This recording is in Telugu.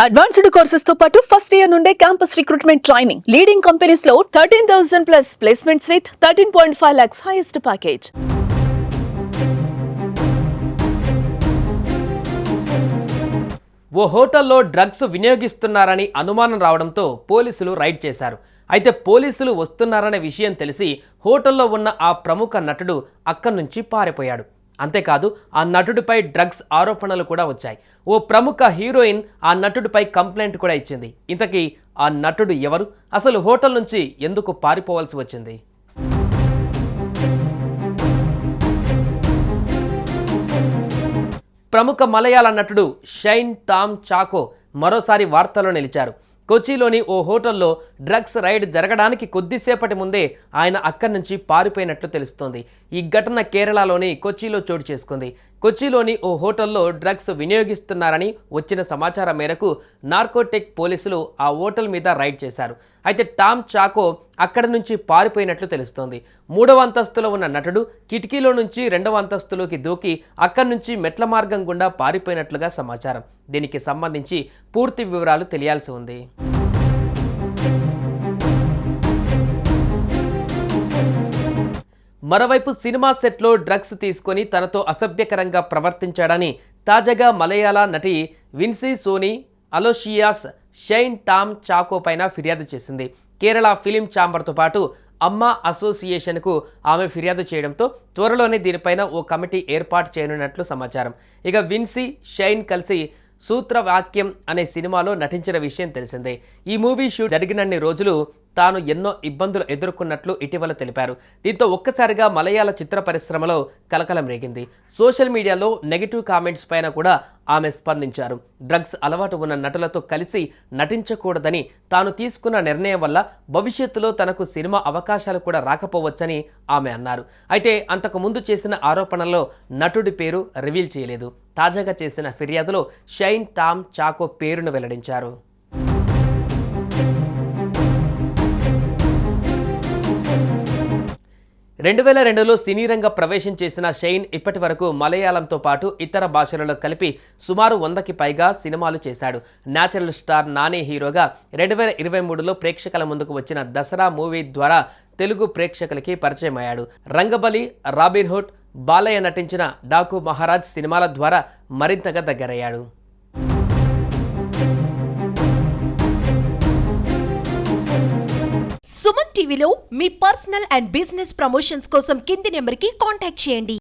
అడ్వాన్స్డ్ కోర్సెస్ తో పాటు ఫస్ట్ ఇయర్ నుండే campus recruitment training. Leading companies లో 13,000 plus placements with 13.5 lakhs highest package. ఓ హోటల్లో డ్రగ్స్ వినియోగిస్తున్నారని అనుమానం రావడంతో పోలీసులు రైడ్ చేశారు. అయితే పోలీసులు వస్తున్నారనే విషయం తెలిసి హోటల్లో ఉన్న ఆ ప్రముఖ నటుడు అక్కడి నుంచి పారిపోయాడు. అంతేకాదు ఆ నటుడిపై డ్రగ్స్ ఆరోపణలు కూడా వచ్చాయి. ఓ ప్రముఖ హీరోయిన్ ఆ నటుడిపై కంప్లైంట్ కూడా ఇచ్చింది. ఇంతకీ ఆ నటుడు ఎవరు? అసలు హోటల్ నుంచి ఎందుకు పారిపోవాల్సి వచ్చింది? ప్రముఖ మలయాళ నటుడు షైన్ టామ్ చాకో మరోసారి వార్తల్లో నిలిచారు. కొచ్చిలోని ఓ హోటల్లో డ్రగ్స్ రైడ్ జరగడానికి కొద్దిసేపటి ముందే ఆయన అక్కడి నుంచి పారిపోయినట్లు తెలుస్తోంది. ఈ ఘటన కేరళలోని కొచ్చిలో చోటు చేసుకుంది. కొచ్చిలోని ఓ హోటల్లో డ్రగ్స్ వినియోగిస్తున్నారని వచ్చిన సమాచారం మేరకు నార్కోటిక్ పోలీసులు ఆ హోటల్ మీద రైడ్ చేశారు. అయితే టామ్ చాకో అక్కడి నుంచి పారిపోయినట్లు తెలుస్తోంది. 3వ అంతస్తులో ఉన్న నటుడు కిటికీలో నుంచి 2వ అంతస్తులోకి దూకి అక్కడి నుంచి మెట్ల మార్గం గుండా పారిపోయినట్లుగా సమాచారం. దీనికి సంబంధించి పూర్తి వివరాలు తెలియాల్సి ఉంది. మరోవైపు సినిమా సెట్లో డ్రగ్స్ తీసుకొని తనతో అసభ్యకరంగా ప్రవర్తించాడని తాజాగా మలయాళ నటి విన్సీ సోనీ అలోషియాస్ షైన్ టామ్ చాకో పైన ఫిర్యాదు చేసింది. కేరళ ఫిలిం ఛాంబర్తో పాటు అమ్మా అసోసియేషన్కు ఆమె ఫిర్యాదు చేయడంతో త్వరలోనే దీనిపైన ఓ కమిటీ ఏర్పాటు చేయనున్నట్లు సమాచారం. ఇక విన్సీ షైన్ కలిసి సూత్రవాక్యం అనే సినిమాలో నటించిన విషయం తెలిసిందే. ఈ మూవీ షూట్ జరిగినన్ని రోజులు తాను ఎన్నో ఇబ్బందులు ఎదుర్కొన్నట్లు ఇటీవల తెలిపారు. దీంతో ఒక్కసారిగా మలయాళ చిత్ర పరిశ్రమలో కలకలం రేగింది. సోషల్ మీడియాలో నెగిటివ్ కామెంట్స్ పైన కూడా ఆమె స్పందించారు. డ్రగ్స్ అలవాటు ఉన్న నటులతో కలిసి నటించకూడదని, తాను తీసుకున్న నిర్ణయం వల్ల భవిష్యత్తులో తనకు సినిమా అవకాశాలు కూడా రాకపోవచ్చని ఆమె అన్నారు. అయితే అంతకు ముందు చేసిన ఆరోపణల్లో నటుడి పేరు రివీల్ చేయలేదు. తాజాగా చేసిన ఫిర్యాదులో షైన్ టామ్ చాకో పేరును వెల్లడించారు. 2002లో సినీ రంగ ప్రవేశం చేసిన షైన్ ఇప్పటి వరకు మలయాళంతో పాటు ఇతర భాషలలో కలిపి సుమారు 100కి పైగా సినిమాలు చేశాడు. న్యాచురల్ స్టార్ నాని హీరోగా 2023లో ప్రేక్షకుల ముందుకు వచ్చిన దసరా మూవీ ద్వారా తెలుగు ప్రేక్షకులకి పరిచయం అయ్యాడు. రంగబలి, రాబిన్హుడ్, బాలయ్య నటించిన డాకు మహారాజ్ సినిమాల ద్వారా మరింతగా దగ్గరయ్యాడు. సుమన్ టీవీలో మీ పర్సనల్ అండ్ బిజినెస్ ప్రమోషన్స్ కోసం కింది నెంబర్కి కాంటాక్ట్ చేయండి.